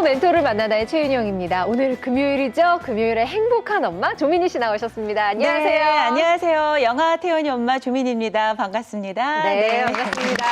멘토를 만나다의 최윤영입니다. 오늘 금요일이죠? 금요일에 행복한 엄마 조민희 씨 나오셨습니다. 안녕하세요. 네, 안녕하세요. 영아 태연이 엄마 조민희입니다. 반갑습니다. 네, 반갑습니다.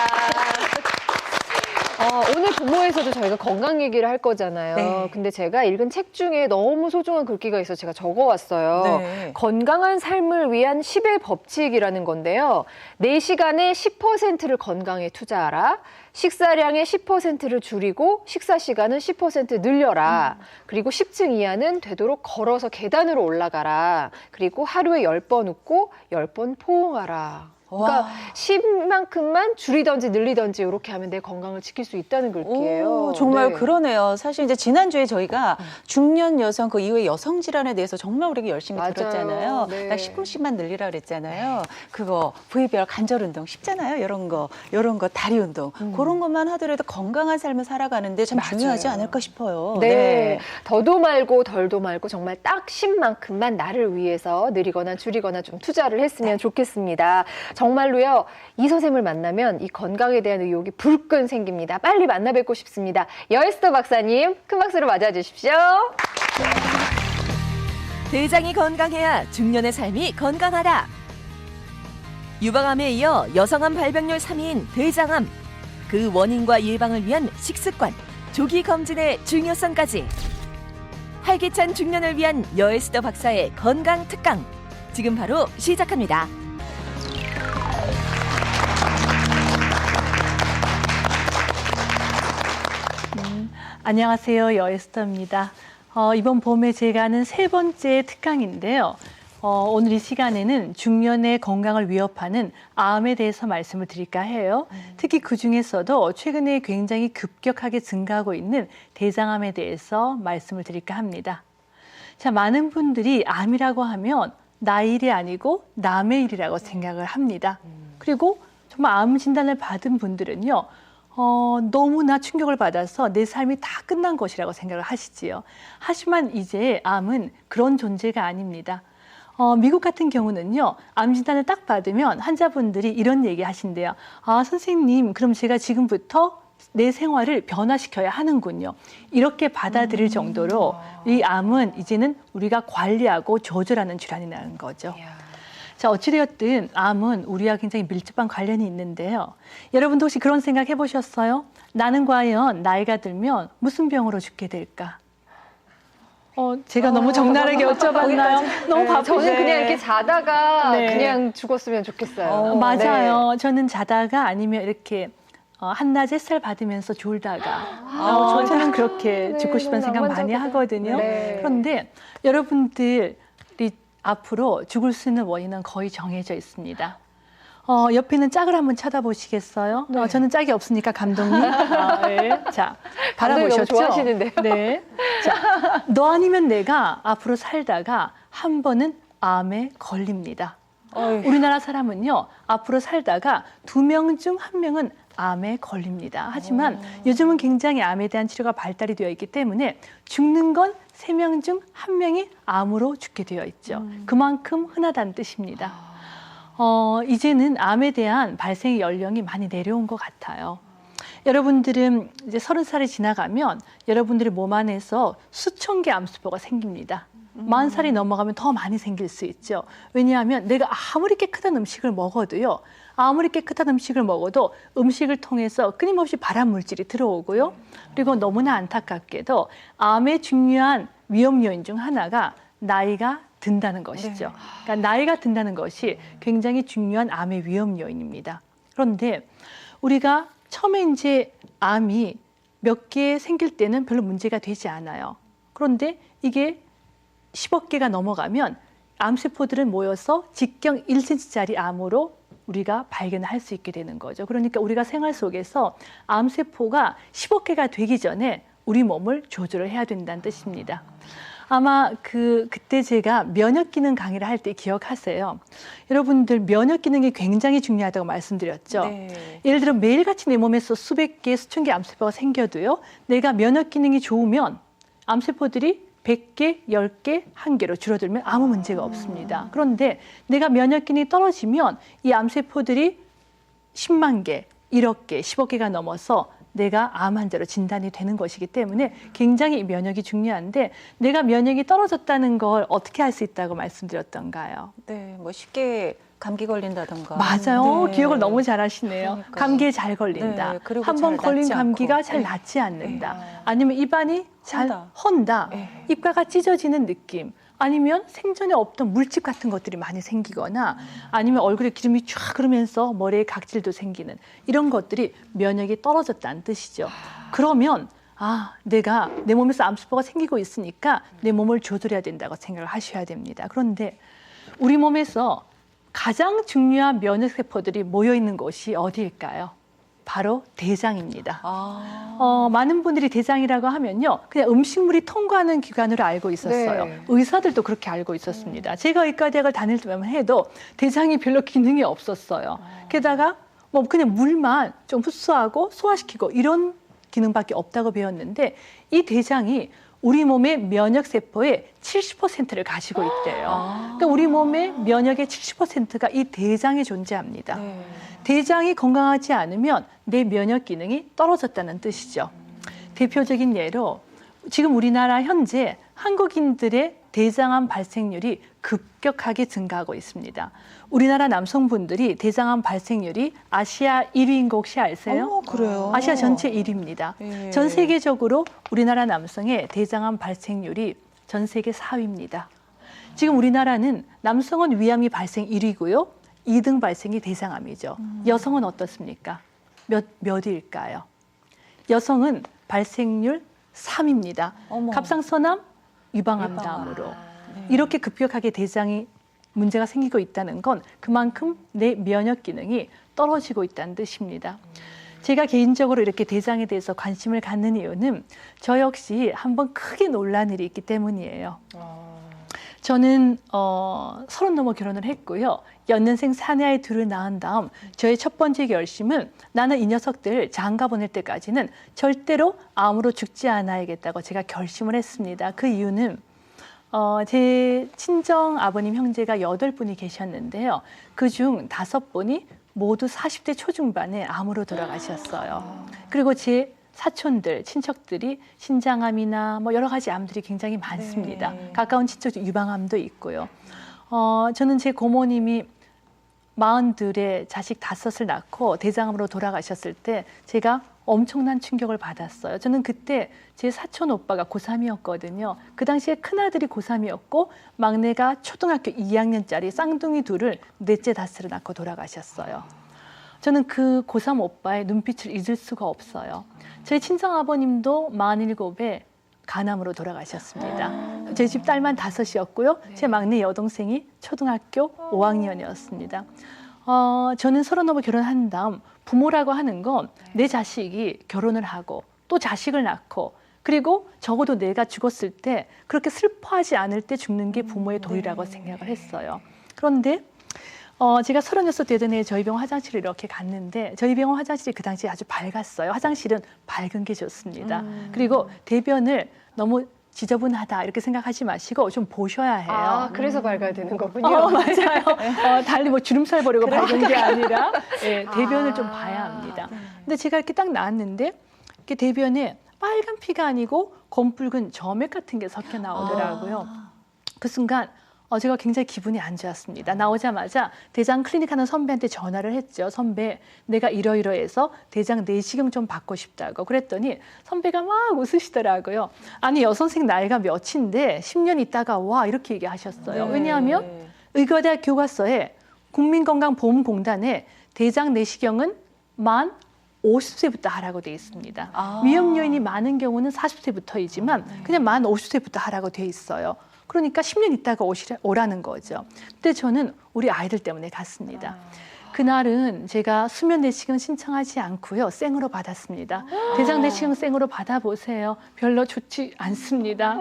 오늘 부모에서도 저희가 건강 얘기를 할 거잖아요. 네. 근데 제가 읽은 책 중에 너무 소중한 글귀가 있어서 제가 적어왔어요. 네. 건강한 삶을 위한 10의 법칙이라는 건데요. 4시간에 10%를 건강에 투자하라. 식사량의 10%를 줄이고 식사 시간은 10% 늘려라. 그리고 10층 이하는 되도록 걸어서 계단으로 올라가라. 그리고 하루에 10번 웃고 10번 포옹하라. 그러니까 와. 10만큼만 줄이든지 늘리든지 이렇게 하면 내 건강을 지킬 수 있다는 글귀예요. 오, 정말 네. 그러네요. 사실 이제 지난주에 저희가 중년 여성 그 이후에 여성 질환에 대해서 정말 우리가 열심히 맞아요. 들었잖아요. 네. 딱 10분씩만 늘리라 그랬잖아요. 그거 VBR 관절 운동 쉽잖아요. 이런 거 다리 운동. 그런 것만 하더라도 건강한 삶을 살아가는데 참 맞아요. 중요하지 않을까 싶어요. 네. 더도 말고 덜도 말고 정말 딱 10만큼만 나를 위해서 늘리거나 줄이거나 좀 투자를 했으면 좋겠습니다. 정말로요, 이 선생님을 만나면 이 건강에 대한 의욕이 불끈 생깁니다. 빨리 만나 뵙고 싶습니다. 여에스더 박사님, 큰 박수로 맞아주십시오. 대장이 건강해야 중년의 삶이 건강하다. 유방암에 이어 여성암 발병률 3위인 대장암. 그 원인과 예방을 위한 식습관, 조기 검진의 중요성까지. 활기찬 중년을 위한 여에스더 박사의 건강 특강. 지금 바로 시작합니다. 안녕하세요. 여에스더입니다. 이번 봄에 제가 하는 세 번째 특강인데요. 오늘 이 시간에는 중년의 건강을 위협하는 암에 대해서 말씀을 드릴까 해요. 특히 그중에서도 최근에 굉장히 급격하게 증가하고 있는 대장암에 대해서 말씀을 드릴까 합니다. 자, 많은 분들이 암이라고 하면 나의 일이 아니고 남의 일이라고 생각을 합니다. 그리고 정말 암 진단을 받은 분들은요. 너무나 충격을 받아서 내 삶이 다 끝난 것이라고 생각을 하시지요. 하지만 이제 암은 그런 존재가 아닙니다. 미국 같은 경우는요, 암 진단을 딱 받으면 환자분들이 이런 얘기 하신대요. 아, 선생님, 그럼 제가 지금부터 내 생활을 변화시켜야 하는군요. 이렇게 받아들일 정도로 이 암은 이제는 우리가 관리하고 조절하는 질환이라는 거죠. 자, 어찌되었든 암은 우리와 굉장히 밀접한 관련이 있는데요. 여러분도 혹시 그런 생각 해보셨어요? 나는 과연 나이가 들면 무슨 병으로 죽게 될까? 제가 너무 적나라하게 여쭤봤나요? 너무 바쁘네. 저는 그냥 이렇게 자다가 네. 그냥 죽었으면 좋겠어요. 맞아요. 네. 저는 자다가 아니면 이렇게 한낮 햇살 받으면서 졸다가 저는 그렇게 네, 죽고 싶다는 너무 생각 많이 낭만적이다. 하거든요. 네. 그런데 여러분들이 앞으로 죽을 수 있는 원인은 거의 정해져 있습니다. 옆에 있는 짝을 한번 쳐다보시겠어요? 네. 저는 짝이 없으니까 감독님. 네. 자, 감독님 너무 바라보셨죠? 좋아하시는데요. 네. 자, 너 아니면 내가 앞으로 살다가 한 번은 암에 걸립니다. 우리나라 사람은요, 앞으로 살다가 2명 중 1명은 암에 걸립니다. 하지만 요즘은 굉장히 암에 대한 치료가 발달이 되어 있기 때문에 죽는 건 3명 중 1명이 암으로 죽게 되어 있죠. 그만큼 흔하다는 뜻입니다. 이제는 암에 대한 발생 연령이 많이 내려온 것 같아요. 여러분들은 이제 30살이 지나가면 여러분들의 몸 안에서 수천 개 암세포가 생깁니다. 40살이 넘어가면 더 많이 생길 수 있죠. 왜냐하면 내가 아무리 깨끗한 음식을 먹어도요. 아무리 깨끗한 음식을 먹어도 음식을 통해서 끊임없이 발암 물질이 들어오고요. 그리고 너무나 안타깝게도 암의 중요한 위험 요인 중 하나가 나이가 든다는 것이죠. 그러니까 나이가 든다는 것이 굉장히 중요한 암의 위험 요인입니다. 그런데 우리가 처음에 이제 암이 몇 개 생길 때는 별로 문제가 되지 않아요. 그런데 이게 10억 개가 넘어가면 암세포들은 모여서 직경 1cm짜리 암으로 우리가 발견을 할 수 있게 되는 거죠. 그러니까 우리가 생활 속에서 암세포가 10억 개가 되기 전에 우리 몸을 조절을 해야 된다는 뜻입니다. 아마 그때 제가 면역 기능 강의를 할 때 기억하세요. 여러분들 면역 기능이 굉장히 중요하다고 말씀드렸죠. 네. 예를 들어 매일같이 내 몸에서 수백 개, 수천 개 암세포가 생겨도요. 내가 면역 기능이 좋으면 암세포들이 100개, 10개, 1개로 줄어들면 아무 문제가 없습니다. 그런데 내가 면역 기능이 떨어지면 이 암세포들이 10만 개, 1억 개, 10억 개가 넘어서 내가 암 환자로 진단이 되는 것이기 때문에 굉장히 이 면역이 중요한데 내가 면역이 떨어졌다는 걸 어떻게 할 수 있다고 말씀드렸던가요? 네, 뭐 쉽게 감기 걸린다던가. 맞아요. 네. 기억을 너무 잘하시네요. 그러니까요. 감기에 잘 걸린다. 네, 그리고 한 번 잘 걸린 낫지 감기가 않고. 잘 네. 낫지 않는다. 네. 아니면 입안이 잘 헌다. 네. 입가가 찢어지는 느낌. 아니면 생전에 없던 물집 같은 것들이 많이 생기거나 아니면 얼굴에 기름이 쫙 흐르면서 머리에 각질도 생기는 이런 것들이 면역이 떨어졌다는 뜻이죠. 그러면 내가 내 몸에서 암세포가 생기고 있으니까 내 몸을 조절해야 된다고 생각을 하셔야 됩니다. 그런데 우리 몸에서 가장 중요한 면역세포들이 모여 있는 곳이 어디일까요? 바로 대장입니다. 많은 분들이 대장이라고 하면요, 그냥 음식물이 통과하는 기관으로 알고 있었어요. 네. 의사들도 그렇게 알고 있었습니다. 제가 의과대학을 다닐 때만 해도 대장이 별로 기능이 없었어요. 게다가 뭐 그냥 물만 좀 흡수하고 소화시키고 이런 기능밖에 없다고 배웠는데 이 대장이 우리 몸의 면역세포의 70%를 가지고 있대요. 그러니까 우리 몸의 면역의 70%가 이 대장에 존재합니다. 네. 대장이 건강하지 않으면 내 면역 기능이 떨어졌다는 뜻이죠. 대표적인 예로 지금 우리나라 현재 한국인들의 대장암 발생률이 급격하게 증가하고 있습니다. 우리나라 남성분들이 대장암 발생률이 아시아 1위인 거 혹시 아세요? 그래요? 아시아 전체 1위입니다. 예. 전 세계적으로 우리나라 남성의 대장암 발생률이 전 세계 4위입니다. 지금 우리나라는 남성은 위암이 발생 1위고요. 2등 발생이 대장암이죠. 여성은 어떻습니까? 몇일까요? 여성은 발생률 3위입니다. 어머. 갑상선암, 유방암 다음으로. 이렇게 급격하게 대장이 문제가 생기고 있다는 건 그만큼 내 면역 기능이 떨어지고 있다는 뜻입니다. 제가 개인적으로 이렇게 대장에 대해서 관심을 갖는 이유는 저 역시 한번 크게 놀란 일이 있기 때문이에요. 저는 30 넘어 결혼을 했고요. 연년생 사내아이 둘을 낳은 다음 저의 첫 번째 결심은 나는 이 녀석들 장가 보낼 때까지는 절대로 암으로 죽지 않아야겠다고 제가 결심을 했습니다. 그 이유는 제 친정 아버님 형제가 8분이 계셨는데요. 그중 5분이 모두 40대 초중반에 암으로 돌아가셨어요. 그리고 제 사촌들, 친척들이 신장암이나 뭐 여러 가지 암들이 굉장히 많습니다. 네. 가까운 친척 유방암도 있고요. 저는 제 고모님이 42에 자식 5을 낳고 대장암으로 돌아가셨을 때 제가 엄청난 충격을 받았어요. 저는 그때 제 사촌 오빠가 고3이었거든요. 그 당시에 큰아들이 고3이었고 막내가 초등학교 2학년짜리 쌍둥이 둘을 넷째 5을 낳고 돌아가셨어요. 저는 그 고3 오빠의 눈빛을 잊을 수가 없어요. 저희 친정아버님도 47에 간암으로 돌아가셨습니다. 저희 집 딸만 5이었고요. 제 막내 여동생이 초등학교 5학년이었습니다. 저는 30 넘어 결혼한 다음 부모라고 하는 건 내 자식이 결혼을 하고 또 자식을 낳고 그리고 적어도 내가 죽었을 때 그렇게 슬퍼하지 않을 때 죽는 게 부모의 도리라고 생각을 했어요. 그런데 제가 36 되던 해에 저희 병원 화장실을 이렇게 갔는데 저희 병원 화장실이 그 당시에 아주 밝았어요. 화장실은 밝은 게 좋습니다. 그리고 대변을 너무 지저분하다 이렇게 생각하지 마시고 좀 보셔야 해요. 그래서 밝아야 되는 거군요. 맞아요. 달리 뭐 주름살 버리고 밝은 게 아니라 대변을 좀 봐야 합니다. 근데 제가 이렇게 딱 나왔는데 이렇게 대변에 빨간 피가 아니고 검붉은 점액 같은 게 섞여 나오더라고요. 그 순간 제가 굉장히 기분이 안 좋았습니다. 나오자마자 대장 클리닉 하는 선배한테 전화를 했죠. 선배, 내가 이러이러해서 대장 내시경 좀 받고 싶다고. 그랬더니 선배가 막 웃으시더라고요. 아니, 여선생 나이가 몇인데 10년 있다가 와 이렇게 얘기하셨어요. 네. 왜냐하면 의과대학 교과서에 국민건강보험공단에 대장 내시경은 만 50세부터 하라고 되어 있습니다. 위험 요인이 많은 경우는 40세부터이지만 그냥 만 50세부터 하라고 되어 있어요. 그러니까 10년 있다가 오라는 거죠. 근데 저는 우리 아이들 때문에 갔습니다. 그날은 제가 수면 내시경 신청하지 않고요. 생으로 받았습니다. 대장 내시경 생으로 받아보세요. 별로 좋지 않습니다.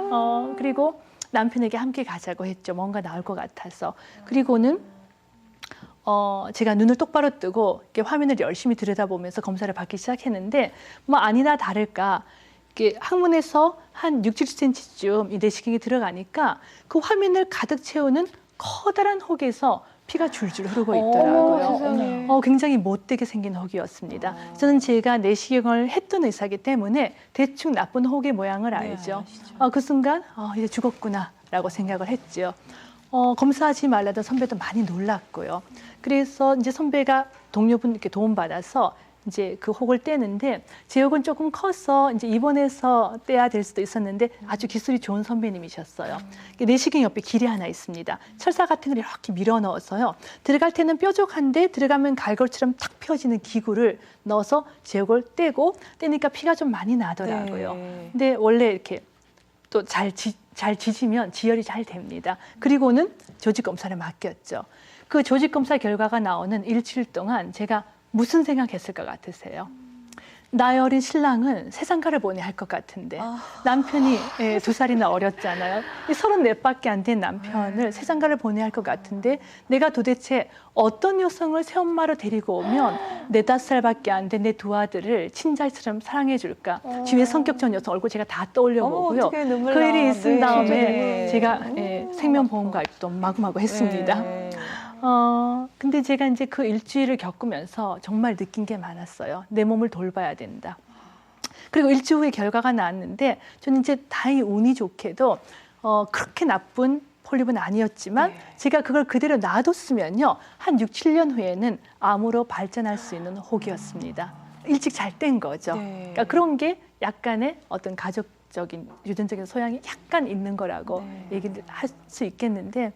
그리고 남편에게 함께 가자고 했죠. 뭔가 나올 것 같아서. 그리고는 제가 눈을 똑바로 뜨고 이렇게 화면을 열심히 들여다보면서 검사를 받기 시작했는데 뭐 아니나 다를까 이렇게 항문에서 한 6, 70cm쯤 이 내시경이 들어가니까 그 화면을 가득 채우는 커다란 혹에서 피가 줄줄 흐르고 어머, 있더라고요. 세상에. 굉장히 못되게 생긴 혹이었습니다. 저는 제가 내시경을 했던 의사이기 때문에 대충 나쁜 혹의 모양을 알죠. 아시죠. 그 순간 이제 죽었구나라고 생각을 했죠. 검사하지 말라던 선배도 많이 놀랐고요. 그래서 이제 선배가 동료분께 도움받아서 이제 그 혹을 떼는데 제 혹은 조금 커서 이제 입원해서 떼야 될 수도 있었는데 아주 기술이 좋은 선배님이셨어요. 내시경 옆에 길이 하나 있습니다. 철사 같은 걸 이렇게 밀어 넣어서요. 들어갈 때는 뾰족한데 들어가면 갈골처럼 탁 펴지는 기구를 넣어서 제 혹을 떼고 떼니까 피가 좀 많이 나더라고요. 네. 근데 원래 이렇게 또 잘 지지면 지혈이 잘 됩니다. 그리고는 조직 검사를 맡겼죠. 그 조직 검사 결과가 나오는 일주일 동안 제가 무슨 생각했을 것 같으세요? 나이 어린 신랑은 세상가를 보내야 할 것 같은데 남편이 2살이나 어렸잖아요. 34밖에 안 된 남편을 세상가를 보내야 할 것 같은데 내가 도대체 어떤 여성을 새엄마로 데리고 오면 4-5살밖에 안 된 내 두 아들을 친자처럼 사랑해 줄까? 주위의 성격 좋은 여성 얼굴 제가 다 떠올려 보고요. 어떡해, 눈물 그 나. 일이 있은 네. 다음에 네. 제가 생명보험 가입도 마구마구 했습니다. 네. 근데 제가 이제 그 일주일을 겪으면서 정말 느낀 게 많았어요. 내 몸을 돌봐야 된다. 그리고 일주일 후에 결과가 나왔는데 저는 이제 다행히 운이 좋게도 그렇게 나쁜 폴립은 아니었지만 제가 그걸 그대로 놔뒀으면요. 한 6-7년 후에는 암으로 발전할 수 있는 혹이었습니다. 일찍 잘 뗀 거죠. 네. 그러니까 그런 게 약간의 어떤 가족적인 유전적인 소양이 약간 있는 거라고 얘기를 할 수 있겠는데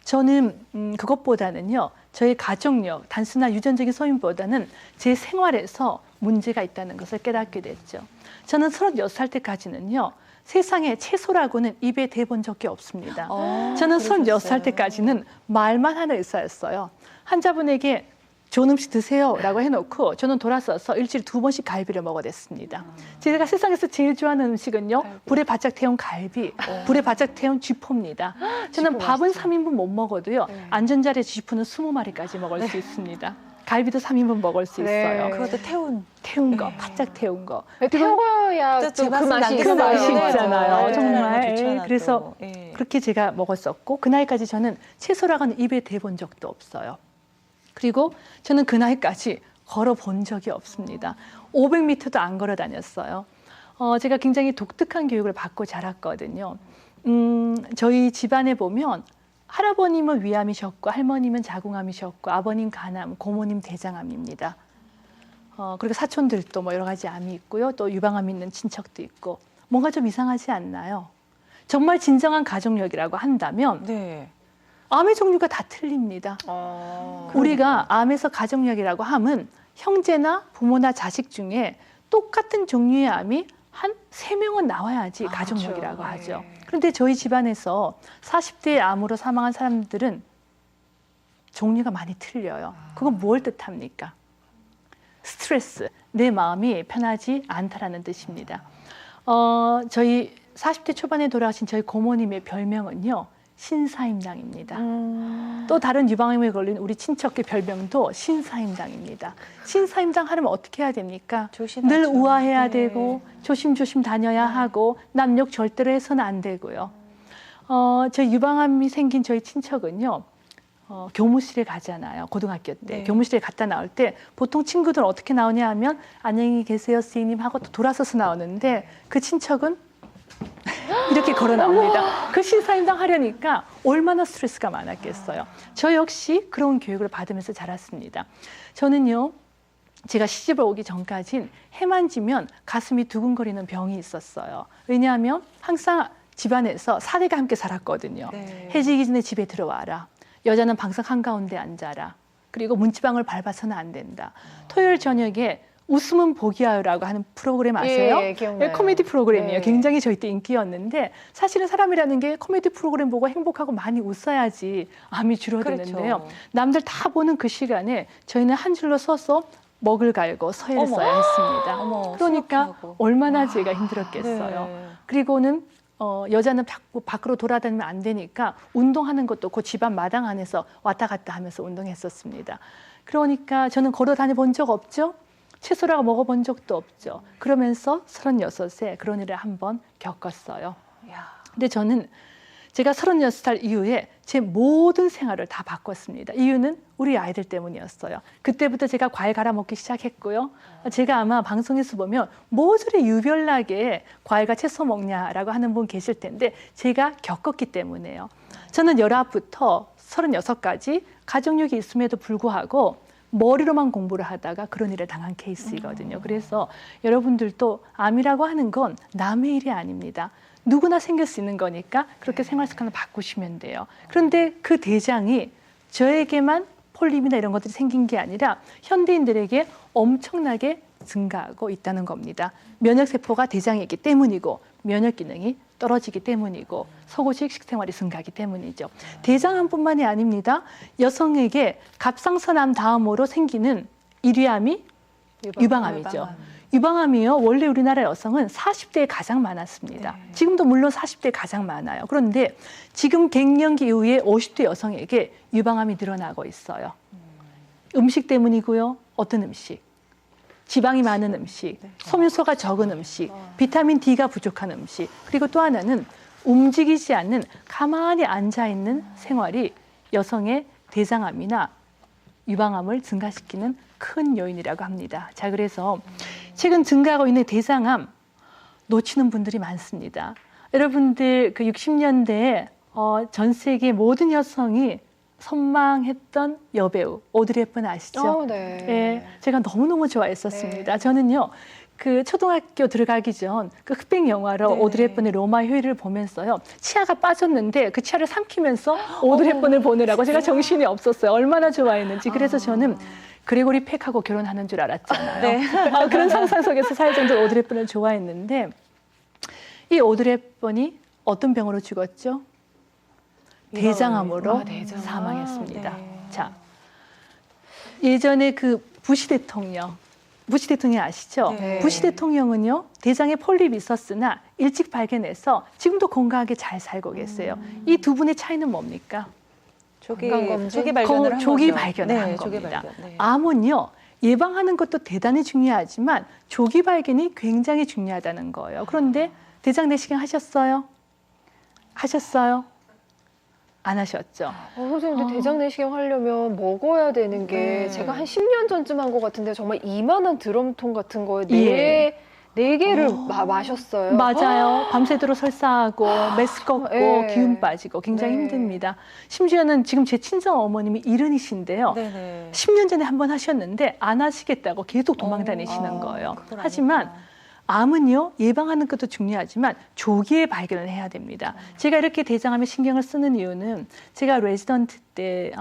저는 그것보다는요. 저의 가족력, 단순한 유전적인 소임보다는 제 생활에서 문제가 있다는 것을 깨닫게 됐죠. 저는 36살 때까지는요. 세상에 채소라고는 입에 대본 적이 없습니다. 저는 36살 때까지는 말만 하는 의사였어요. 환자분에게 좋은 음식 드세요라고 해놓고 저는 돌아서서 일주일에 2번씩 갈비를 먹어댔습니다. 제가 세상에서 제일 좋아하는 음식은요. 불에 바짝 태운 갈비, 불에 바짝 태운 쥐포입니다. 저는 밥은 3인분 못 먹어도요. 안전자리에 쥐포는 20마리까지 먹을 수 있습니다. 갈비도 3인분 먹을 수 있어요. 그것도 태운 거, 바짝 태운 거. 태워야 또 또 그 제맛은 맛이 나겠어요. 그 맛이 있어요. 있잖아요. 네. 정말. 좋잖아, 그래서 또. 예. 그렇게 제가 먹었었고 그 나이까지 저는 채소라고는 입에 대본 적도 없어요. 그리고 저는 그 나이까지 걸어본 적이 없습니다. 500m도 안 걸어 다녔어요. 제가 굉장히 독특한 교육을 받고 자랐거든요. 저희 집안에 보면 할아버님은 위암이셨고 할머님은 자궁암이셨고 아버님 간암, 고모님 대장암입니다. 그리고 사촌들도 뭐 여러 가지 암이 있고요. 또 유방암 있는 친척도 있고 뭔가 좀 이상하지 않나요? 정말 진정한 가족력이라고 한다면 네. 암의 종류가 다 틀립니다. 우리가 암에서 가족력이라고 하면 형제나 부모나 자식 중에 똑같은 종류의 암이 한 3명은 나와야지 가족력이라고 하죠. 그런데 저희 집안에서 40대의 암으로 사망한 사람들은 종류가 많이 틀려요. 그건 뭘 뜻합니까? 스트레스, 내 마음이 편하지 않다라는 뜻입니다. 저희 40대 초반에 돌아가신 저희 고모님의 별명은요. 신사임당입니다. 또 다른 유방암에 걸린 우리 친척의 별명도 신사임당입니다. 신사임당 하려면 어떻게 해야 됩니까? 조심하죠. 늘 우아해야 네. 되고 조심조심 다녀야 하고 남욕 절대로 해서는 안 되고요. 저희 유방암이 생긴 저희 친척은요. 교무실에 가잖아요. 고등학교 때. 네. 교무실에 갔다 나올 때 보통 친구들은 어떻게 나오냐 하면 안녕히 계세요 스님 하고 또 돌아서서 나오는데 그 친척은 이렇게 걸어 나옵니다. 그 신사임당 하려니까 얼마나 스트레스가 많았겠어요. 저 역시 그런 교육을 받으면서 자랐습니다. 저는요. 제가 시집을 오기 전까진 해만 지면 가슴이 두근거리는 병이 있었어요. 왜냐하면 항상 집안에서 사내가 함께 살았거든요. 네. 해 지기 전에 집에 들어와라. 여자는 방석 한가운데 앉아라. 그리고 문지방을 밟아서는 안 된다. 토요일 저녁에 웃음은 복이야라고 하는 프로그램 아세요? 예, 기억나요. 코미디 프로그램이에요. 네. 굉장히 저희 때 인기였는데 사실은 사람이라는 게 코미디 프로그램 보고 행복하고 많이 웃어야지 암이 줄어드는데요. 그렇죠. 남들 다 보는 그 시간에 저희는 한 줄로 서서 먹을 갈고 서예를 어머. 써야 했습니다. 어머, 그러니까 수업하고. 얼마나 제가 힘들었겠어요. 네. 그리고는 여자는 밖으로 돌아다니면 안 되니까 운동하는 것도 그 집안 마당 안에서 왔다 갔다 하면서 운동했었습니다. 그러니까 저는 걸어 다녀 본 적 없죠. 채소라고 먹어본 적도 없죠. 그러면서 36에 그런 일을 한번 겪었어요. 야. 근데 저는 제가 36살 이후에 제 모든 생활을 다 바꿨습니다. 이유는 우리 아이들 때문이었어요. 그때부터 제가 과일 갈아 먹기 시작했고요. 제가 아마 방송에서 보면 뭐 저리 유별나게 과일과 채소 먹냐라고 하는 분 계실 텐데 제가 겪었기 때문에요. 저는 19부터 36까지 가족력이 있음에도 불구하고 머리로만 공부를 하다가 그런 일을 당한 케이스이거든요. 그래서 여러분들도 암이라고 하는 건 남의 일이 아닙니다. 누구나 생길 수 있는 거니까 그렇게 생활 습관을 바꾸시면 돼요. 그런데 그 대장이 저에게만 폴립이나 이런 것들이 생긴 게 아니라 현대인들에게 엄청나게 증가하고 있다는 겁니다. 면역세포가 대장에 있기 때문이고 면역 기능이 떨어지기 때문이고 속옷식 식생활이 증가하기 때문이죠. 대장암뿐만이 아닙니다. 여성에게 갑상선암 다음으로 생기는 1위 암이 유방암이죠. 유방암이요. 원래 우리나라 여성은 40대에 가장 많았습니다. 지금도 물론 40대에 가장 많아요. 그런데 지금 갱년기 이후에 50대 여성에게 유방암이 늘어나고 있어요. 음식 때문이고요. 어떤 음식? 지방이 많은 음식, 섬유소가 적은 음식, 비타민 D가 부족한 음식, 그리고 또 하나는 움직이지 않는 가만히 앉아있는 생활이 여성의 대장암이나 유방암을 증가시키는 큰 요인이라고 합니다. 자, 그래서 최근 증가하고 있는 대장암 놓치는 분들이 많습니다. 여러분들 그 60년대에 전 세계 모든 여성이 선망했던 여배우 오드리 헵번 아시죠? 네. 네, 제가 너무너무 좋아했었습니다. 저는요, 그 초등학교 들어가기 전 그 흑백 영화로 오드리 헵번의 로마 효율을 보면서요, 치아가 빠졌는데 그 치아를 삼키면서 오드리 헵번을 보느라고 제가 정신이 없었어요. 얼마나 좋아했는지. 그래서 저는 그레고리 팩하고 결혼하는 줄 알았잖아요. 그런 상상 속에서 사회 정도로 오드리 헵번을 좋아했는데 이 오드리 헵번이 어떤 병으로 죽었죠? 대장암으로 사망했습니다. 자, 예전에 그 부시 대통령 아시죠? 네. 부시 대통령은요, 대장에 폴립이 있었으나 일찍 발견해서 지금도 건강하게 잘 살고 계세요. 이 두 분의 차이는 뭡니까? 조기 발견을 한 조기 거죠. 발견을 한 조기 겁니다. 발견. 네. 암은요, 예방하는 것도 대단히 중요하지만 조기 발견이 굉장히 중요하다는 거예요. 그런데 대장 내시경 하셨어요? 안 하셨죠? 선생님, 근데 대장 내시경 하려면 먹어야 되는 게 제가 한 10년 전쯤 한 것 같은데 정말 이만한 드럼통 같은 거에 네 개를 마셨어요. 맞아요. 밤새도록 설사하고 메스 꺾고 네. 기운 빠지고 굉장히 네. 힘듭니다. 심지어는 지금 제 친정 어머님이 70이신데요. 10년 전에 한 번 하셨는데 안 하시겠다고 계속 도망 다니시는 거예요. 하지만 암은요, 예방하는 것도 중요하지만 조기에 발견을 해야 됩니다. 제가 이렇게 대장암에 신경을 쓰는 이유는 제가 레지던트 때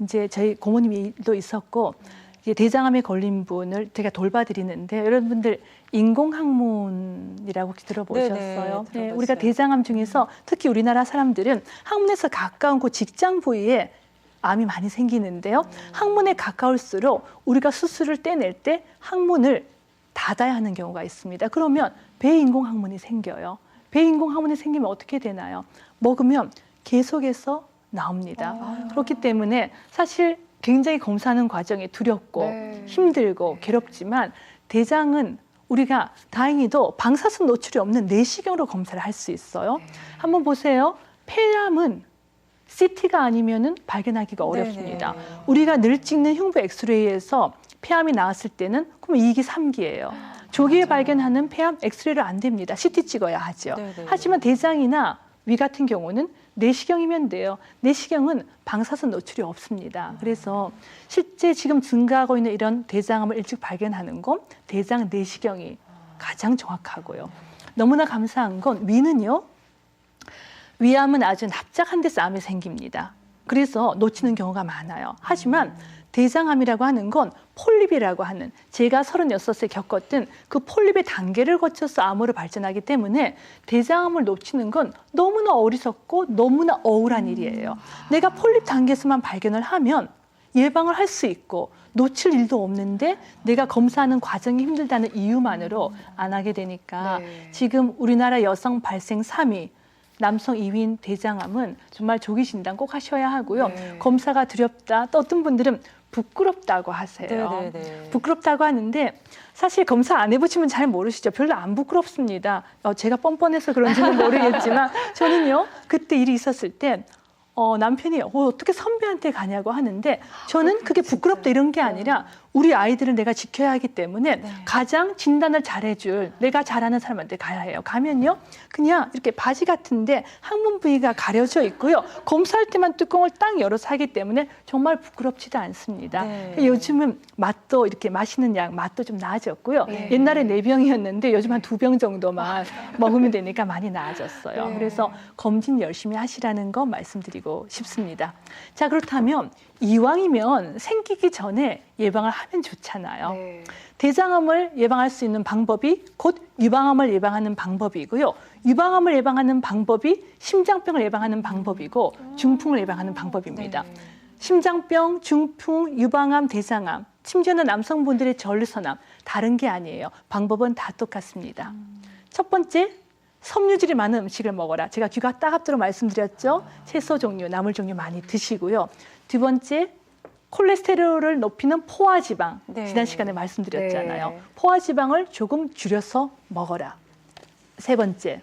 이제 저희 고모님도 있었고 이제 대장암에 걸린 분을 제가 돌봐드리는데 여러분들 인공항문이라고 혹시 들어보셨어요? 네네, 우리가 대장암 중에서 특히 우리나라 사람들은 항문에서 가까운 그 직장 부위에 암이 많이 생기는데요. 항문에 가까울수록 우리가 수술을 떼낼 때 항문을 닫아야 하는 경우가 있습니다. 그러면 배 인공항문이 생겨요. 배 인공항문이 생기면 어떻게 되나요? 먹으면 계속해서 나옵니다. 그렇기 때문에 사실 굉장히 검사하는 과정이 두렵고 힘들고 괴롭지만 대장은 우리가 다행히도 방사선 노출이 없는 내시경으로 검사를 할 수 있어요. 한번 보세요. 폐암은 CT가 아니면은 발견하기가 어렵습니다. 우리가 늘 찍는 흉부 엑스레이에서 폐암이 나왔을 때는 그럼 2기, 3기예요. 조기에 발견하는 폐암 엑스레이를 안 됩니다. CT 찍어야 하죠. 하지만 대장이나 위 같은 경우는 내시경이면 돼요. 내시경은 방사선 노출이 없습니다. 그래서 실제 지금 증가하고 있는 이런 대장암을 일찍 발견하는 건 대장 내시경이 가장 정확하고요. 너무나 감사한 건 위는요. 위암은 아주 납작한 데서 암이 생깁니다. 그래서 놓치는 경우가 많아요. 하지만 대장암이라고 하는 건 폴립이라고 하는 제가 36세 겪었던 그 폴립의 단계를 거쳐서 암으로 발전하기 때문에 대장암을 놓치는 건 너무나 어리석고 너무나 억울한 일이에요. 내가 폴립 단계에서만 발견을 하면 예방을 할 수 있고 놓칠 일도 없는데 내가 검사하는 과정이 힘들다는 이유만으로 안 하게 되니까 지금 우리나라 여성 발생 3위 남성 2위인 대장암은 정말 조기 진단 꼭 하셔야 하고요. 네. 검사가 두렵다. 또 어떤 분들은 부끄럽다고 하세요. 네네네. 부끄럽다고 하는데 사실 검사 안 해보시면 잘 모르시죠. 별로 안 부끄럽습니다. 제가 뻔뻔해서 그런지는 모르겠지만 저는요. 그때 일이 있었을 때 남편이 어떻게 선배한테 가냐고 하는데 저는 그게 부끄럽다 이런 게 아니라 우리 아이들을 내가 지켜야 하기 때문에 가장 진단을 잘해줄 내가 잘하는 사람한테 가야 해요. 가면요. 그냥 이렇게 바지 같은데 항문 부위가 가려져 있고요. 검사할 때만 뚜껑을 딱 열어서 하기 때문에 정말 부끄럽지도 않습니다. 네. 요즘은 맛도 이렇게 마시는 양 맛도 좀 나아졌고요. 네. 옛날에 4병이었는데 요즘 한 2병 정도만 먹으면 되니까 많이 나아졌어요. 네. 그래서 검진 열심히 하시라는 거 말씀드리고 싶습니다. 자, 그렇다면 이왕이면 생기기 전에 예방을 하면 좋잖아요. 네. 대장암을 예방할 수 있는 방법이 곧 유방암을 예방하는 방법이고요. 유방암을 예방하는 방법이 심장병을 예방하는 방법이고 중풍을 예방하는 방법입니다. 네. 심장병, 중풍, 유방암, 대장암, 심지어는 남성분들의 전립선암 다른 게 아니에요. 방법은 다 똑같습니다. 첫 번째, 섬유질이 많은 음식을 먹어라. 제가 귀가 따갑도록 말씀드렸죠. 채소 종류, 나물 종류 많이 드시고요. 두 번째, 콜레스테롤을 높이는 포화지방. 네. 지난 시간에 말씀드렸잖아요. 네. 포화지방을 조금 줄여서 먹어라. 세 번째,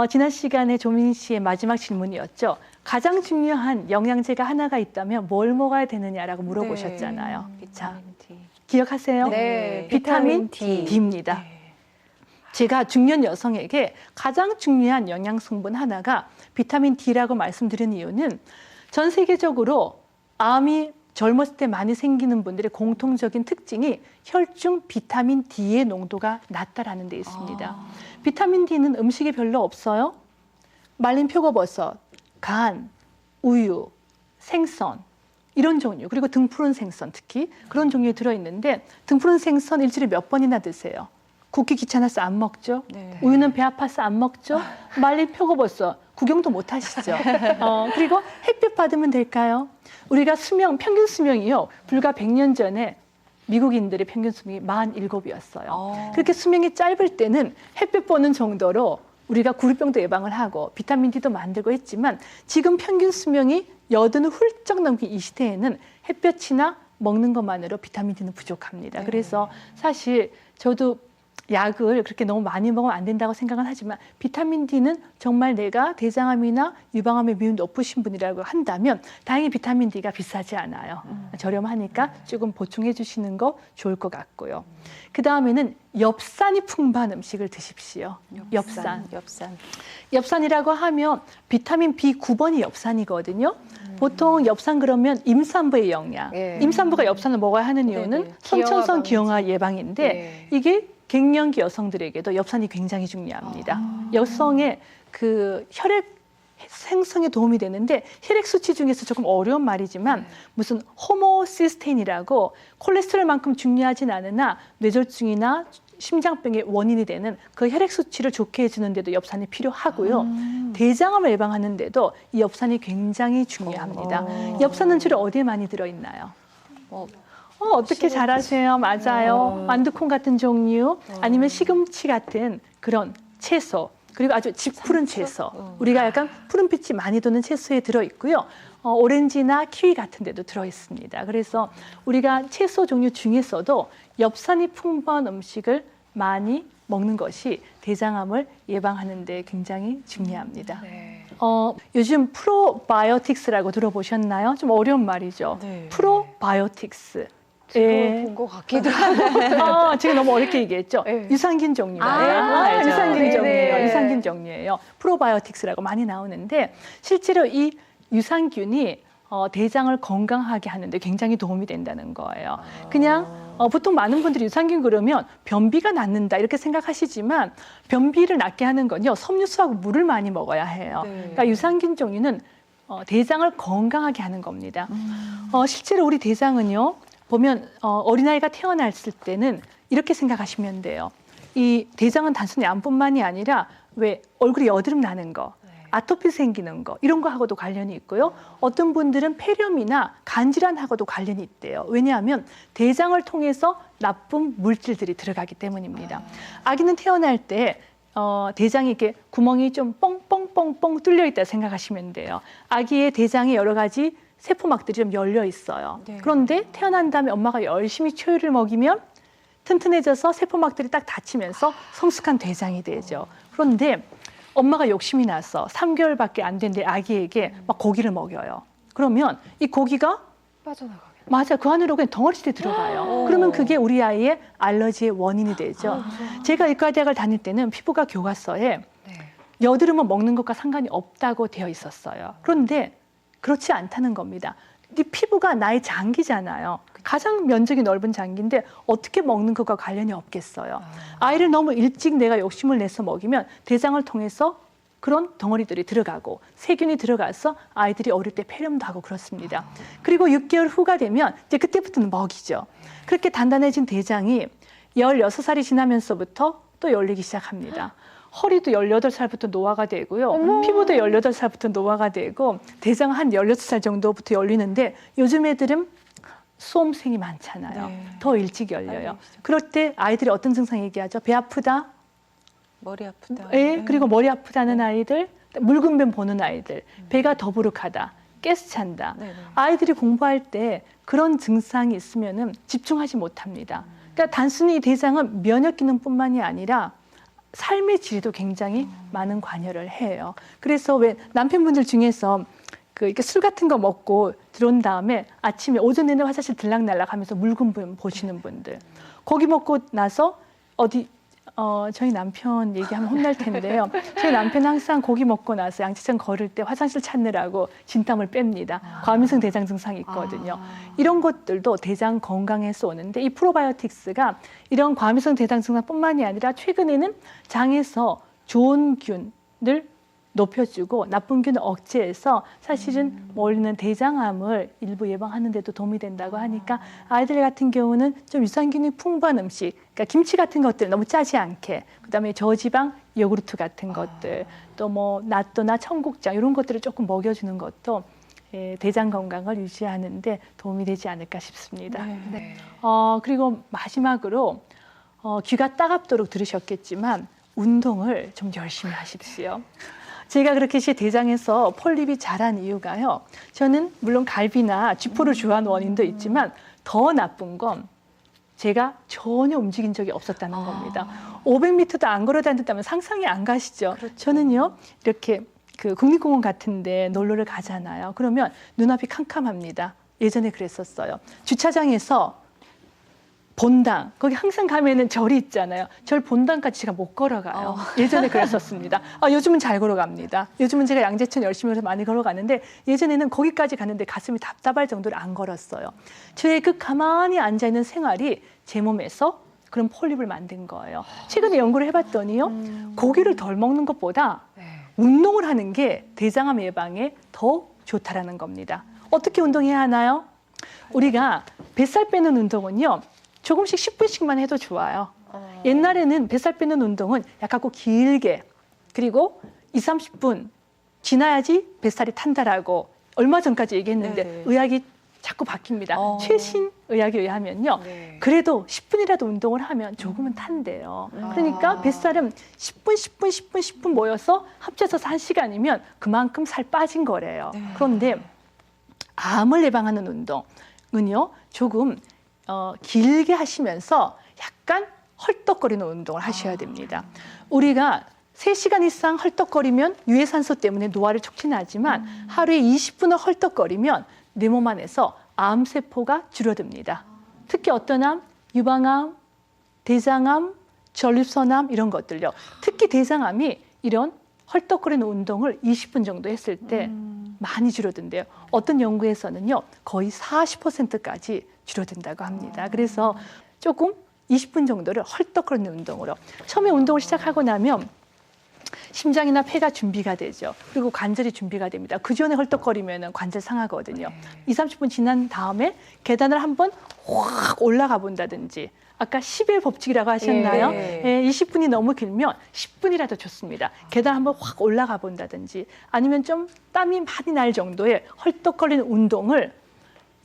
지난 시간에 조민 씨의 마지막 질문이었죠. 가장 중요한 영양제가 하나가 있다면 뭘 먹어야 되느냐라고 물어보셨잖아요. 자, 비타민 D. 기억하세요? 네. 비타민 D. D입니다. 제가 중년 여성에게 가장 중요한 영양 성분 하나가 비타민 D라고 말씀드린 이유는 전 세계적으로 암이 젊었을 때 많이 생기는 분들의 공통적인 특징이 혈중 비타민 D의 농도가 낮다라는 데 있습니다. 비타민 D는 음식이 별로 없어요. 말린 표고버섯, 간, 우유, 생선 이런 종류, 그리고 등푸른 생선 특히 그런 종류에 들어있는데 등푸른 생선 일주일에 몇 번이나 드세요? 굽기 귀찮아서 안 먹죠. 네. 우유는 배 아파서 안 먹죠. 말린 표고버섯 구경도 못 하시죠. 그리고 햇빛 받으면 될까요? 우리가 평균 수명이요. 불과 100년 전에 미국인들의 평균 수명이 47이었어요. 그렇게 수명이 짧을 때는 햇빛 보는 정도로 우리가 구루병도 예방을 하고 비타민 D도 만들고 했지만 지금 평균 수명이 80을 훌쩍 넘긴 이 시대에는 햇볕이나 먹는 것만으로 비타민 D는 부족합니다. 그래서 사실 저도 약을 그렇게 너무 많이 먹으면 안 된다고 생각은 하지만 비타민 D는 정말 내가 대장암이나 유방암의 비율이 높으신 분이라고 한다면 다행히 비타민 D가 비싸지 않아요. 저렴하니까 조금 보충해 주시는 거 좋을 것 같고요. 그 다음에는 엽산이 풍부한 음식을 드십시오. 엽산. 엽산이라고 하면 비타민 B9번이 엽산이거든요. 보통 엽산 그러면 임산부의 영양. 예. 임산부가 엽산을 먹어야 하는 이유는 네네. 선천성 기형아 기형아 예방인데 네. 이게 갱년기 여성들에게도 엽산이 굉장히 중요합니다. 여성의 그 혈액 생성에 도움이 되는데 혈액 수치 중에서 조금 어려운 말이지만 무슨 호모시스테인이라고 콜레스테롤만큼 중요하진 않으나 뇌졸중이나 심장병의 원인이 되는 그 혈액 수치를 좋게 해주는 데도 엽산이 필요하고요. 대장암을 예방하는 데도 이 엽산이 굉장히 중요합니다. 엽산은 주로 어디에 많이 들어있나요? 어떻게 잘하세요? 맞아요. 만두콩 같은 종류 아니면 시금치 같은 그런 채소 그리고 아주 짙푸른 채소 우리가 약간 푸른빛이 많이 도는 채소에 들어있고요. 오렌지나 키위 같은 데도 들어있습니다. 그래서 우리가 채소 종류 중에서도 엽산이 풍부한 음식을 많이 먹는 것이 대장암을 예방하는 데 굉장히 중요합니다. 네. 요즘 프로바이오틱스라고 들어보셨나요? 좀 어려운 말이죠. 네. 프로바이오틱스. 들어본 것 같기도 하고. 제가 너무 어렵게 얘기했죠. 네. 유산균 종류예요. 알죠. 유산균 네네. 종류예요. 유산균 종류예요. 프로바이오틱스라고 많이 나오는데 실제로 이 유산균이 대장을 건강하게 하는데 굉장히 도움이 된다는 거예요. 그냥 보통 많은 분들이 유산균 그러면 변비가 낫는다 이렇게 생각하시지만 변비를 낫게 하는 건요. 섬유수하고 물을 많이 먹어야 해요. 네. 그러니까 유산균 종류는 대장을 건강하게 하는 겁니다. 실제로 우리 대장은요. 보면 어린아이가 태어났을 때는 이렇게 생각하시면 돼요. 이 대장은 단순히 암뿐만이 아니라 왜 얼굴이 여드름 나는 거, 아토피 생기는 거 이런 거하고도 관련이 있고요. 어떤 분들은 폐렴이나 간질환하고도 관련이 있대요. 왜냐하면 대장을 통해서 나쁜 물질들이 들어가기 때문입니다. 아기는 태어날 때 대장이 이렇게 구멍이 좀 뻥뻥뻥뻥 뚫려 있다 생각하시면 돼요. 아기의 대장에 여러 가지 세포막들이 좀 열려 있어요. 네. 그런데 태어난 다음에 엄마가 열심히 초유를 먹이면 튼튼해져서 세포막들이 딱 닫히면서 성숙한 대장이 되죠. 그런데 엄마가 욕심이 나서 3개월밖에 안 된 내 아기에게 막 고기를 먹여요. 그러면 이 고기가 빠져나가게. 맞아, 그 안으로 그냥 덩어리째 들어가요. 그러면 그게 우리 아이의 알러지의 원인이 되죠. 제가 의과대학을 다닐 때는 피부과 교과서에 네. 여드름은 먹는 것과 상관이 없다고 되어 있었어요. 그런데 그렇지 않다는 겁니다. 네 피부가 나의 장기잖아요. 가장 면적이 넓은 장기인데 어떻게 먹는 것과 관련이 없겠어요. 아이를 너무 일찍 내가 욕심을 내서 먹이면 대장을 통해서 그런 덩어리들이 들어가고 세균이 들어가서 아이들이 어릴 때 폐렴도 하고 그렇습니다. 그리고 6개월 후가 되면 이제 그때부터는 먹이죠. 그렇게 단단해진 대장이 16살이 지나면서부터 또 열리기 시작합니다. 허리도 18살부터 노화가 되고요. 피부도 18살부터 노화가 되고 대장 한 16살 정도부터 열리는데 요즘 애들은 수험생이 많잖아요. 네. 더 일찍 열려요. 빨리 그럴 때 아이들이 어떤 증상 얘기하죠? 배 아프다? 머리 아프다. 예, 그리고 머리 아프다는 아이들, 붉은 뱀 보는 아이들, 배가 더부룩하다, 가스 찬다. 네네. 아이들이 공부할 때 그런 증상이 있으면은 집중하지 못합니다. 그러니까 단순히 이 대장은 면역 기능뿐만이 아니라 삶의 질에도 굉장히 많은 관여를 해요. 그래서 왜 남편분들 중에서 이렇게 술 같은 거 먹고 들어온 다음에 아침에 오전 내내 화장실 들락날락 하면서 묽은 분 보시는 분들. 고기 먹고 나서 저희 남편 얘기하면 혼날 텐데요. 저희 남편 항상 고기 먹고 나서 양치장 걸을 때 화장실 찾느라고 진땀을 뺍니다. 과민성 대장 증상이 있거든요. 이런 것들도 대장 건강에서 오는데 이 프로바이오틱스가 이런 과민성 대장 증상뿐만이 아니라 최근에는 장에서 좋은 균을 높여주고 나쁜 균을 억제해서 사실은 멀리는 대장암을 일부 예방하는 데도 도움이 된다고 하니까 아이들 같은 경우는 좀 유산균이 풍부한 음식, 그러니까 김치 같은 것들 너무 짜지 않게, 그다음에 저지방 요구르트 같은 것들, 또 뭐 낫또나 청국장 이런 것들을 조금 먹여주는 것도 대장 건강을 유지하는 데 도움이 되지 않을까 싶습니다. 네. 그리고 마지막으로 귀가 따갑도록 들으셨겠지만 운동을 좀 열심히 하십시오. 제가 그렇게 제 대장에서 폴립이 자란 이유가요. 저는 물론 갈비나 쥐포를 좋아하는 원인도 있지만 더 나쁜 건 제가 전혀 움직인 적이 없었다는 겁니다. 500m도 안 걸어 다녔다면 상상이 안 가시죠. 그렇죠. 저는요, 이렇게 그 국립공원 같은 데 놀러를 가잖아요. 그러면 눈앞이 캄캄합니다. 예전에 그랬었어요. 주차장에서 본당, 거기 항상 가면은 절이 있잖아요. 절 본당까지 제가 못 걸어가요. 예전에 그랬었습니다. 요즘은 잘 걸어갑니다. 요즘은 제가 양재천 열심히 해서 많이 걸어가는데 예전에는 거기까지 가는데 가슴이 답답할 정도로 안 걸었어요. 저의 그 가만히 앉아있는 생활이 제 몸에서 그런 폴립을 만든 거예요. 최근에 연구를 해봤더니요. 고기를 덜 먹는 것보다 네. 운동을 하는 게 대장암 예방에 더 좋다라는 겁니다. 어떻게 운동해야 하나요? 우리가 뱃살 빼는 운동은요. 조금씩 10분씩만 해도 좋아요. 옛날에는 뱃살 빼는 운동은 약간 꼭 길게 그리고 20-30분 지나야지 뱃살이 탄다라고 얼마 전까지 얘기했는데 네네. 의학이 자꾸 바뀝니다. 최신 의학에 의하면요. 네. 그래도 10분이라도 운동을 하면 조금은 탄대요. 그러니까 뱃살은 10분 모여서 합쳐서 1시간이면 그만큼 살 빠진 거래요. 네. 그런데 암을 예방하는 운동은요. 조금 길게 하시면서 약간 헐떡거리는 운동을 하셔야 됩니다. 우리가 3시간 이상 헐떡거리면 유해산소 때문에 노화를 촉진하지만 하루에 20분을 헐떡거리면 내 몸 안에서 암세포가 줄어듭니다. 특히 어떤 암? 유방암, 대장암, 전립선암 이런 것들요. 특히 대장암이 이런 헐떡거리는 운동을 20분 정도 했을 때 많이 줄어든대요. 어떤 연구에서는요. 거의 40%까지 줄어든다고 합니다. 그래서 조금 20분 정도를 헐떡거리는 운동으로. 처음에 운동을 시작하고 나면 심장이나 폐가 준비가 되죠. 그리고 관절이 준비가 됩니다. 그 전에 헐떡거리면 관절 상하거든요. 20-30분 지난 다음에 계단을 한번 확 올라가 본다든지 아까 10의 법칙이라고 하셨나요? 예. 20분이 너무 길면 10분이라도 좋습니다. 계단 한번 확 올라가 본다든지 아니면 좀 땀이 많이 날 정도의 헐떡거리는 운동을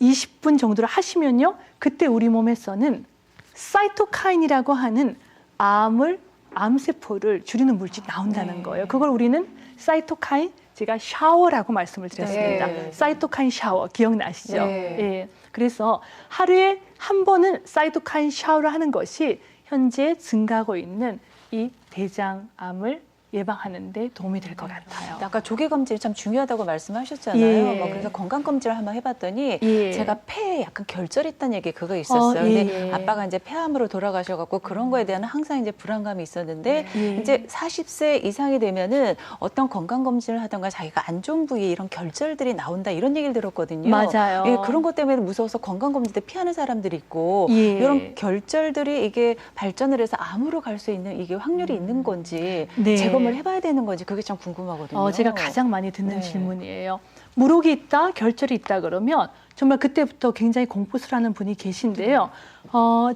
20분 정도를 하시면요. 그때 우리 몸에서는 사이토카인이라고 하는 암을 암세포를 줄이는 물질이 나온다는 네. 거예요. 그걸 우리는 사이토카인, 제가 샤워라고 말씀을 드렸습니다. 네. 사이토카인 샤워 기억나시죠? 네. 예. 그래서 하루에 한 번은 사이토카인 샤워를 하는 것이 현재 증가하고 있는 이 대장암을 예방하는 데 도움이 될 것 같아요. 아까 조기 검진이 참 중요하다고 말씀하셨잖아요. 예. 그래서 건강 검진을 한번 해봤더니 예. 제가 폐에 약간 결절이 있다는 얘기 그거 있었어요. 예. 근데 아빠가 이제 폐암으로 돌아가셔갖고 그런 거에 대한 항상 이제 불안감이 있었는데 예. 이제 40세 이상이 되면은 어떤 건강 검진을 하던가 자기가 안 좋은 부위에 이런 결절들이 나온다 이런 얘기를 들었거든요. 맞아요. 예, 그런 것 때문에 무서워서 건강 검진 때 피하는 사람들이 있고 예. 이런 결절들이 이게 발전을 해서 암으로 갈 수 있는 이게 확률이 있는 건지 네. 재검을 해봐야 되는 건지 그게 참 궁금하거든요. 제가 가장 많이 듣는 네. 질문이에요. 무록이 있다, 결절이 있다 그러면 정말 그때부터 굉장히 공포스러워하는 분이 계신데요.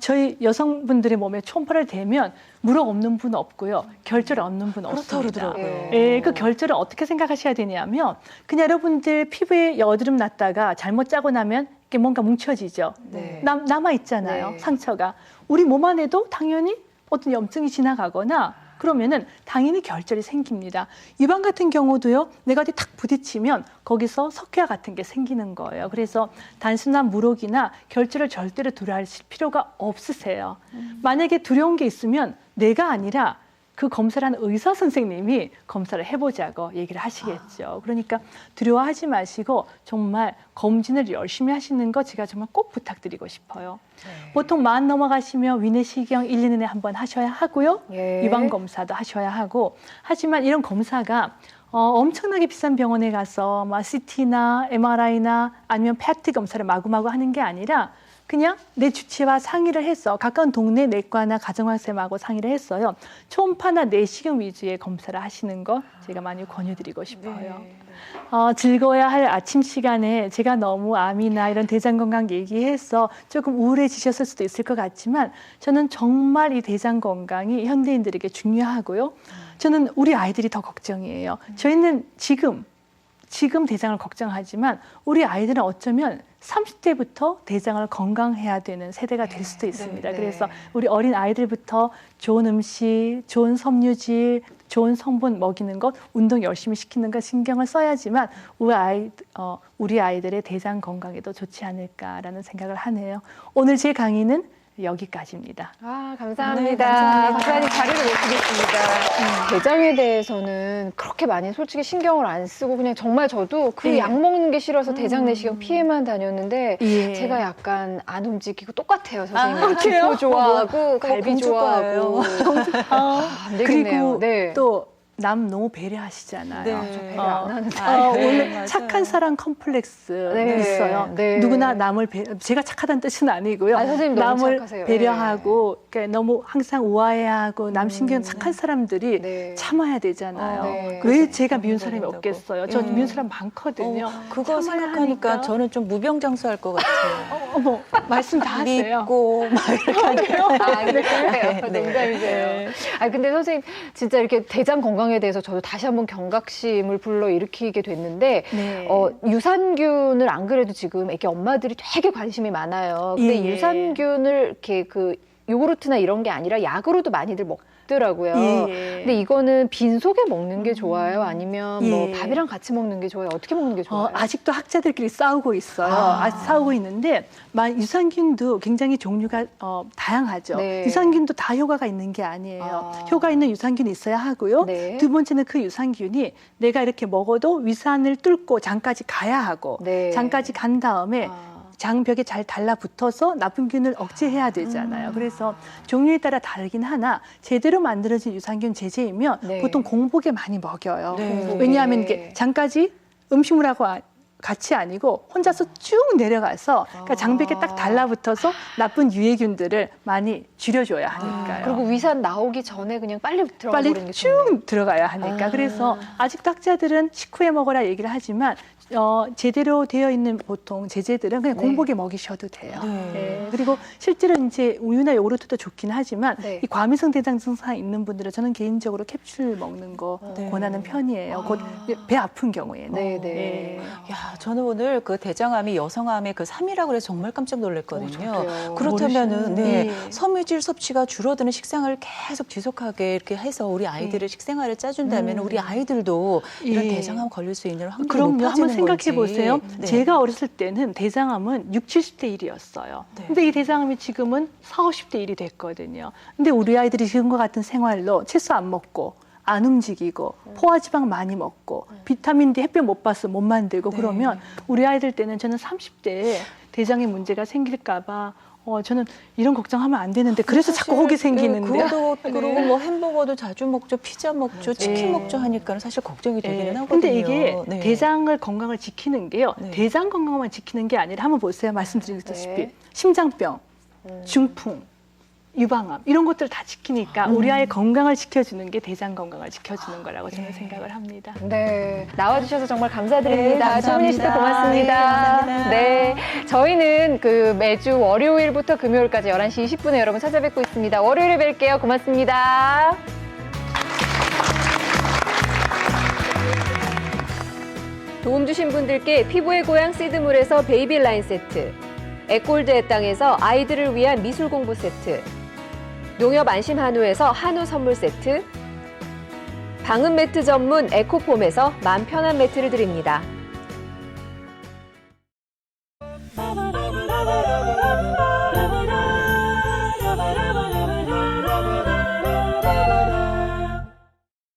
저희 여성분들의 몸에 초음파를 대면 무록 없는 분 없고요, 결절 없는 분 그렇다고 없습니다. 그러더라고요. 예, 그 결절을 어떻게 생각하셔야 되냐면 그냥 여러분들 피부에 여드름 났다가 잘못 짜고 나면 이게 뭔가 뭉쳐지죠. 네. 남아 있잖아요. 네. 상처가. 우리 몸 안에도 당연히 어떤 염증이 지나가거나 그러면은 당연히 결절이 생깁니다. 유방 같은 경우도요, 내가 어디 탁 부딪히면 거기서 석회화 같은 게 생기는 거예요. 그래서 단순한 무록이나 결절을 절대로 두려워하실 필요가 없으세요. 만약에 두려운 게 있으면 내가 아니라 그 검사를 하는 의사 선생님이 검사를 해보자고 얘기를 하시겠죠. 그러니까 두려워하지 마시고 정말 검진을 열심히 하시는 거 제가 정말 꼭 부탁드리고 싶어요. 보통 40 넘어가시면 위내시경 1, 2년에 한번 하셔야 하고요. 예. 유방 검사도 하셔야 하고. 하지만 이런 검사가 엄청나게 비싼 병원에 가서 막 CT나 MRI나 아니면 PET 검사를 마구마구 하는 게 아니라 그냥 내 주치의와 상의를 해서 가까운 동네 내과나 가정의학쌤하고 상의를 했어요. 초음파나 내시경 위주의 검사를 하시는 거 제가 많이 권유드리고 싶어요. 즐거워야 할 아침 시간에 제가 너무 암이나 이런 대장 건강 얘기해서 조금 우울해지셨을 수도 있을 것 같지만 저는 정말 이 대장 건강이 현대인들에게 중요하고요. 저는 우리 아이들이 더 걱정이에요. 저희는 지금 대장을 걱정하지만 우리 아이들은 어쩌면 30대부터 대장을 건강해야 되는 세대가 될 수도 있습니다. 네. 그래서 우리 어린 아이들부터 좋은 음식, 좋은 섬유질, 좋은 성분 먹이는 것, 운동 열심히 시키는 것 신경을 써야지만 우리 아이들의 대장 건강에도 좋지 않을까라는 생각을 하네요. 오늘 제 강의는 여기까지입니다. 감사합니다. 네, 감사합니다. 박사님 자리를 모시겠습니다. 대장에 대해서는 그렇게 많이 솔직히 신경을 안 쓰고 그냥 정말 저도 그 네. 약 먹는 게 싫어서 대장 내시경 피해만 다녔는데 예. 제가 약간 안 움직이고 똑같아요, 선생님. 그래요? 기포 좋아하고 갈비 공주 좋아하고. 안 되겠네요. 그리고 네. 또 남 너무 배려하시잖아요. 네. 저 배려 안 하는데. 오늘 맞아요. 착한 사람 컴플렉스 네. 있어요. 네. 누구나 남을 제가 착하다는 뜻은 아니고요. 선생님 너무 남을 착하세요. 배려하고 그러니까 너무 항상 우아해하고 남 신경 착한 사람들이 네. 참아야 되잖아요. 네. 왜 제가 미운 너무 사람이 된다고. 없겠어요? 저 예. 미운 사람 많거든요. 그거 참아야 생각하니까 하니까. 저는 좀 무병장수할 것 같아요. 어머 말씀 다 하세요. 믿고 막 이렇게 그래요? 네. 농담이세요. 네. 근데 선생님 진짜 이렇게 대장 건강에 대해서 저도 다시 한번 경각심을 불러일으키게 됐는데 네. 유산균을 안 그래도 지금 애기 엄마들이 되게 관심이 많아요. 근데 예. 유산균을 이렇게 그 요구르트나 이런 게 아니라 약으로도 많이들 먹더라고요. 예. 근데 이거는 빈속에 먹는 게 좋아요? 아니면 뭐 예. 밥이랑 같이 먹는 게 좋아요? 어떻게 먹는 게 좋아요? 아직도 학자들끼리 싸우고 있어요. 싸우고 있는데 유산균도 굉장히 종류가 다양하죠. 네. 유산균도 다 효과가 있는 게 아니에요. 효과 있는 유산균이 있어야 하고요. 네. 두 번째는 그 유산균이 내가 이렇게 먹어도 위산을 뚫고 장까지 가야 하고 네. 장까지 간 다음에 장벽에 잘 달라붙어서 나쁜 균을 억제해야 되잖아요. 그래서 종류에 따라 다르긴 하나 제대로 만들어진 유산균 제제이면 네. 보통 공복에 많이 먹여요. 네. 왜냐하면 이게 장까지 음식물하고 같이 아니고 혼자서 쭉 내려가서 그러니까 장벽에 딱 달라붙어서 나쁜 유해균들을 많이 줄여줘야 하니까요. 그리고 위산 나오기 전에 그냥 빨리 들어가 버리는 빨리 게 쭉 좋네요. 들어가야 하니까. 그래서 아직도 학자들은 식후에 먹어라 얘기를 하지만 제대로 되어 있는 보통 제재들은 그냥 네. 공복에 먹이셔도 돼요. 네. 예, 그리고 실제로 이제 우유나 요구르트도 좋긴 하지만 네. 이 과민성 대장 증상 있는 분들은 저는 개인적으로 캡슐 먹는 거 네. 권하는 편이에요. 아. 곧 배 아픈 경우에는. 네, 네. 예. 야, 저는 오늘 그 대장암이 여성암의 그 3위라고 해서 정말 깜짝 놀랐거든요. 저도요. 그렇다면은 네, 모르시는- 섬유질 섭취가 줄어드는 식생활을 계속 지속하게 이렇게 해서 우리 아이들의 식생활을 짜준다면 우리 아이들도 이런 예. 대장암 걸릴 수 있는 확률이 그럼요. 높아지는 한번 생각해 건지. 보세요. 네. 제가 어렸을 때는 대장암은 60, 70대 1이었어요. 네. 근데 이 대장암이 지금은 40, 50대 1이 됐거든요. 근데 우리 아이들이 지금과 같은 생활로 채소 안 먹고 안 움직이고 포화지방 많이 먹고 비타민 D 햇볕 못 봐서 못 만들고 네. 그러면 우리 아이들 때는 저는 30대에 대장에 문제가 생길까 봐 저는 이런 걱정하면 안 되는데 그래서 자꾸 혹이 생기는데요. 그것도 그리고 뭐 햄버거도 자주 먹죠, 피자 먹죠, 치킨 네. 먹죠 하니까 사실 걱정이 되기는 예. 하거든요. 근데 이게 네. 대장을 건강을 지키는 게요. 네. 대장 건강만 지키는 게 아니라 한번 보세요. 말씀드렸다시피 네. 심장병, 중풍, 유방암 이런 것들 다 지키니까 우리 아이의 건강을 지켜주는 게 대장 건강을 지켜주는 거라고 저는 생각을 합니다. 네, 나와주셔서 정말 감사드립니다. 네, 최민희 씨도 감사합니다. 고맙습니다. 네, 감사합니다. 네, 저희는 그 매주 월요일부터 금요일까지 11시 20분에 여러분 찾아뵙고 있습니다. 월요일에 뵐게요. 고맙습니다. 도움 주신 분들께 피부의 고향 시드물에서 베이비 라인 세트, 에꼴드의 땅에서 아이들을 위한 미술 공부 세트, 농협 안심 한우에서 한우 선물 세트, 방음 매트 전문 에코폼에서 마음 편한 매트를 드립니다.